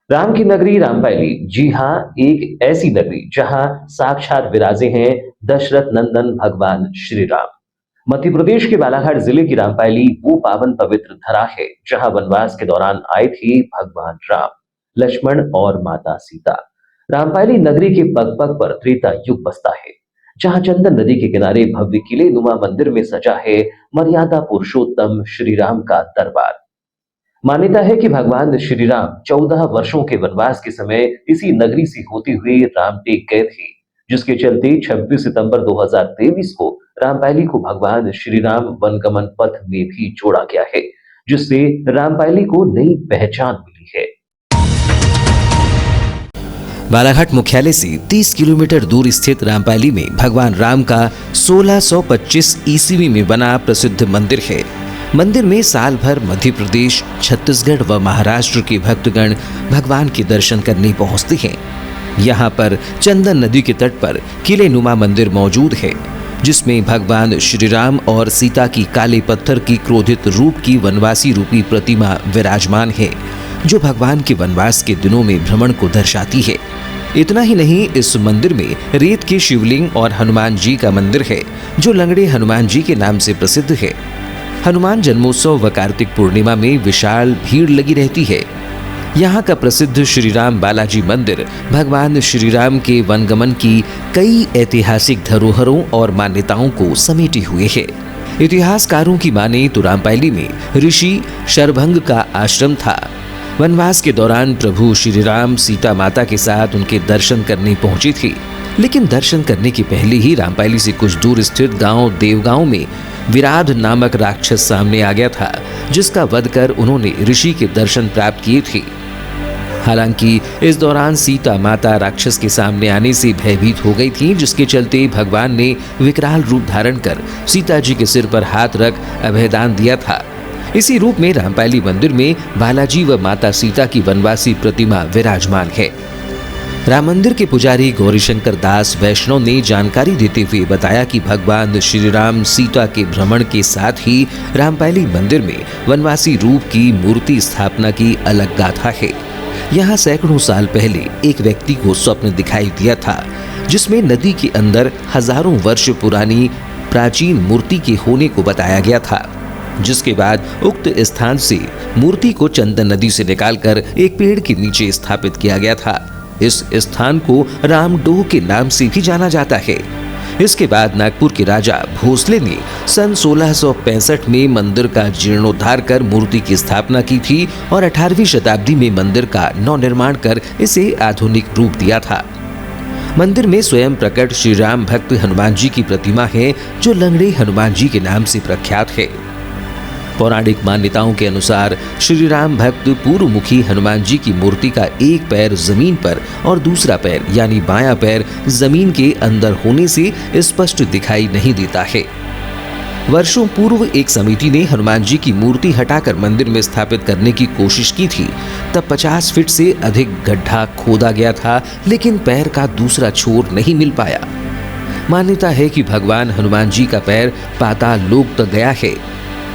राम की नगरी रामपायली, जी हाँ, एक ऐसी नगरी जहाँ साक्षात विराजे हैं दशरथ नंदन भगवान श्री राम। मध्य प्रदेश के बालाघाट जिले की रामपायली वो पावन पवित्र धरा है जहाँ वनवास के दौरान आए थे भगवान राम, लक्ष्मण और माता सीता। रामपायली नगरी के पग पग पर त्रेता युग बसता है, जहाँ चंदन नदी के किनारे भव्य किले नुमा मंदिर में सजा है मर्यादा पुरुषोत्तम श्री राम का दरबार। मान्यता है कि भगवान श्री राम 14 वर्षों के वनवास के समय इसी नगरी से होते हुए रामटेक गए थे, जिसके चलते 26 सितंबर 2023 को रामपायली को भगवान श्री राम वनगमन पथ में भी जोड़ा गया है, जिससे रामपायली को नई पहचान मिली है। बालाघाट मुख्यालय से 30 किलोमीटर दूर स्थित रामपायली में भगवान राम का 1625 ईस्वी में बना प्रसिद्ध मंदिर है। मंदिर में साल भर मध्य प्रदेश, छत्तीसगढ़ व महाराष्ट्र के भक्तगण भगवान के दर्शन करने पहुंचते हैं। यहाँ पर चंदन नदी के तट पर किले नुमा मंदिर मौजूद है, जिसमें भगवान श्री राम और सीता की काले पत्थर की क्रोधित रूप की वनवासी रूपी प्रतिमा विराजमान है, जो भगवान के वनवास के दिनों में भ्रमण को दर्शाती है। इतना ही नहीं, इस मंदिर में रेत के शिवलिंग और हनुमान जी का मंदिर है, जो लंगड़े हनुमान जी के नाम से प्रसिद्ध है। हनुमान जन्मोत्सव व कार्तिक पूर्णिमा में विशाल भीड़ लगी रहती है। यहाँ का प्रसिद्ध श्री राम बालाजी मंदिर भगवान श्री राम के वनगमन की कई ऐतिहासिक धरोहरों और मान्यताओं को समेटे हुए है। इतिहासकारों की माने तो रामपायली में ऋषि शरभंग का आश्रम था। वनवास के दौरान प्रभु श्री राम सीता माता के साथ उनके दर्शन करने पहुंची थी, लेकिन दर्शन करने के पहले ही रामपायली से कुछ दूर स्थित गांव देवगांव में विराध नामक राक्षस सामने आ गया था, जिसका वध कर उन्होंने ऋषि के दर्शन प्राप्त किए थे। हालांकि इस दौरान सीता माता राक्षस के सामने आने से भयभीत हो गई थी, जिसके चलते भगवान ने विकराल रूप धारण कर सीता जी के सिर पर हाथ रख अभयदान दिया था। इसी रूप में रामपायली मंदिर में बालाजी व माता सीता की वनवासी प्रतिमा विराजमान है। राम मंदिर के पुजारी गौरीशंकर दास वैष्णव ने जानकारी देते हुए बताया कि भगवान श्री राम सीता के भ्रमण के साथ ही रामपायली मंदिर में वनवासी रूप की मूर्ति स्थापना की अलग गाथा है। यहाँ सैकड़ों साल पहले एक व्यक्ति को स्वप्न दिखाई दिया था, जिसमें नदी के अंदर हजारों वर्ष पुरानी प्राचीन मूर्ति के होने को बताया गया था, जिसके बाद उक्त स्थान से मूर्ति को चंदन नदी से निकालकर एक पेड़ के नीचे स्थापित किया गया था। इस स्थान को रामडोह के नाम से भी जाना जाता है। इसके बाद नागपुर के राजा भोसले ने सन 1665 में मंदिर का जीर्णोद्धार कर मूर्ति की स्थापना की थी और 18वीं शताब्दी में मंदिर का नवनिर्माण कर इसे आधुनिक रूप दिया था। मंदिर में स्वयं प्रकट श्री राम भक्त हनुमान जी की प्रतिमा है, जो लंगड़े हनुमान जी के नाम से प्रख्यात है। पौराणिक मान्यताओं के अनुसार श्री राम भक्त पूर्वमुखी हनुमान जी की मूर्ति का एक पैर जमीन पर और दूसरा पैर यानी बायां पैर जमीन के अंदर होने से स्पष्ट दिखाई नहीं देता है। वर्षों पूर्व एक समिति ने हनुमान जी की मूर्ति हटाकर मंदिर में स्थापित करने की कोशिश की थी। तब 50 फीट से अधिक गड्ढा खोदा गया था, लेकिन पैर का दूसरा छोर नहीं मिल पाया। मान्यता है कि भगवान हनुमान जी का पैर पाताल लोक तक गया है।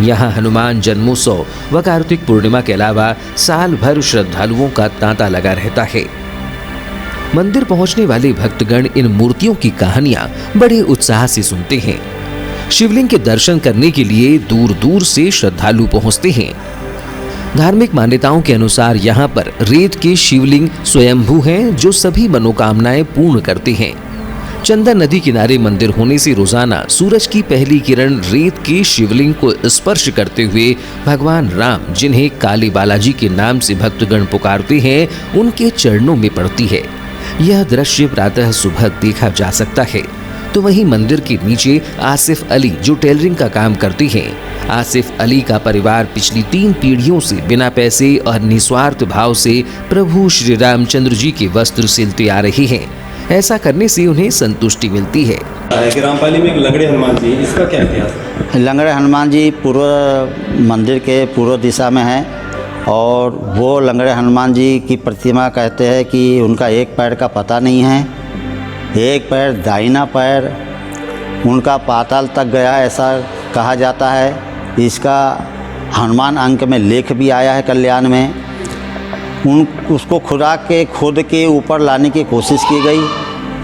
यहाँ हनुमान जन्मोत्सव व कार्तिक पूर्णिमा के अलावा साल भर श्रद्धालुओं का तांता लगा रहता है। मंदिर पहुंचने वाले भक्तगण इन मूर्तियों की कहानियां बड़े उत्साह से सुनते हैं। शिवलिंग के दर्शन करने के लिए दूर दूर से श्रद्धालु पहुंचते हैं। धार्मिक मान्यताओं के अनुसार यहाँ पर रेत के शिवलिंग स्वयंभू हैं, जो सभी मनोकामनाएं पूर्ण करते हैं। चंदन नदी किनारे मंदिर होने से रोजाना सूरज की पहली किरण रेत के शिवलिंग को स्पर्श करते हुए भगवान राम, जिन्हें काली बालाजी के नाम से भक्तगण पुकारते हैं, उनके चरणों में पड़ती है। यह दृश्य प्रातः सुबह देखा जा सकता है। तो वहीं मंदिर के नीचे आसिफ अली, जो टेलरिंग का काम करते हैं, आसिफ अली का परिवार पिछली 3 पीढ़ियों से बिना पैसे और निस्वार्थ भाव से प्रभु श्री रामचंद्र जी के वस्त्र सिलते आ रहे हैं। ऐसा करने से उन्हें संतुष्टि मिलती है। रामपायली में एक लंगड़े हनुमान जी, इसका क्या इतिहास है? लंगड़े हनुमान जी पूर्व मंदिर के पूर्व दिशा में हैं और वो लंगड़े हनुमान जी की प्रतिमा कहते हैं कि उनका एक पैर का पता नहीं है। एक पैर दाहिना पैर उनका पाताल तक गया, ऐसा कहा जाता है। इसका हनुमान अंक में लेख भी आया है कल्याण में। उसको खुदा के खोद के ऊपर लाने की कोशिश की गई,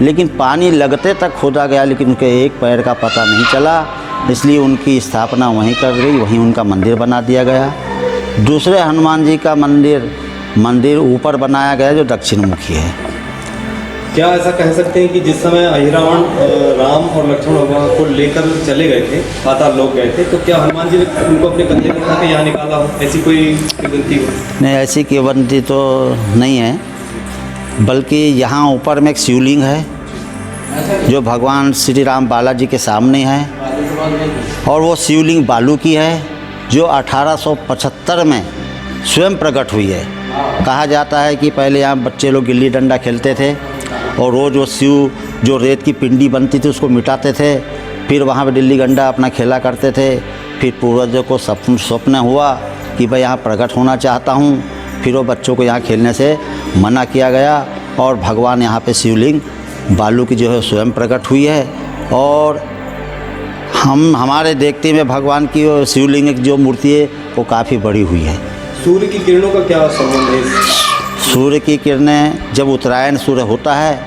लेकिन पानी लगते तक खोदा गया, लेकिन उनके एक पैर का पता नहीं चला, इसलिए उनकी स्थापना वहीं कर गई, वहीं उनका मंदिर बना दिया गया। दूसरे हनुमान जी का मंदिर ऊपर बनाया गया जो दक्षिण मुखी है। क्या ऐसा कह सकते हैं कि जिस समय अहिरावण राम और लक्ष्मण भगवान को लेकर चले गए थे, पाताल लोक गए थे, तो क्या हनुमान जी ने उनको अपने कंधे पर उठा के यहाँ निकाला हो, ऐसी कोई किंवदंती हो? नहीं, ऐसी किंवदंती तो नहीं है, बल्कि यहाँ ऊपर में एक शिवलिंग है जो भगवान श्री राम बालाजी के सामने है, और वो शिवलिंग बालू की है जो 1875 में स्वयं प्रकट हुई है। कहा जाता है कि पहले यहाँ बच्चे लोग गिल्ली डंडा खेलते थे और रोज़ वो शिव जो रेत की पिंडी बनती थी उसको मिटाते थे, फिर वहाँ पे गिल्ली डंडा अपना खेला करते थे। फिर पूर्वजों को स्वप्न हुआ कि भाई यहाँ प्रकट होना चाहता हूँ, फिर वो बच्चों को यहाँ खेलने से मना किया गया और भगवान यहाँ पे शिवलिंग बालू की जो है स्वयं प्रकट हुई है। और हमारे देखते में भगवान की शिवलिंग की जो मूर्ति है वो काफ़ी बड़ी हुई है। सूर्य की किरणों का क्या संबंध है? सूर्य की किरणें जब उत्तरायण सूर्य होता है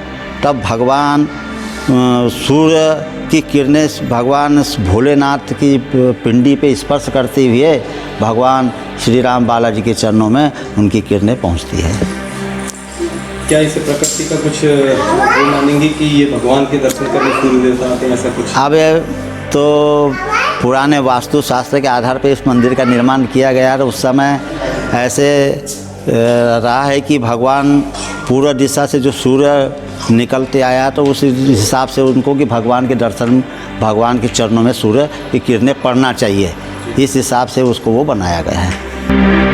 तब भगवान सूर्य की किरणें भगवान भोलेनाथ की पिंडी पे स्पर्श करते हुए भगवान श्री राम बालाजी के चरणों में उनकी किरणें पहुंचती है। क्या इसे प्रकृति का कुछ वो मानेंगे कि ये भगवान के दर्शन करने सूर्य देवता आते हैं, ऐसा कुछ? अब तो पुराने वास्तुशास्त्र के आधार पर इस मंदिर का निर्माण किया गया है। उस समय ऐसे रहा है कि भगवान पूर्व दिशा से जो सूर्य निकलते आया तो उस हिसाब से उनको कि भगवान के दर्शन भगवान के चरणों में सूर्य की किरणें पड़ना चाहिए, इस हिसाब से उसको वो बनाया गया है।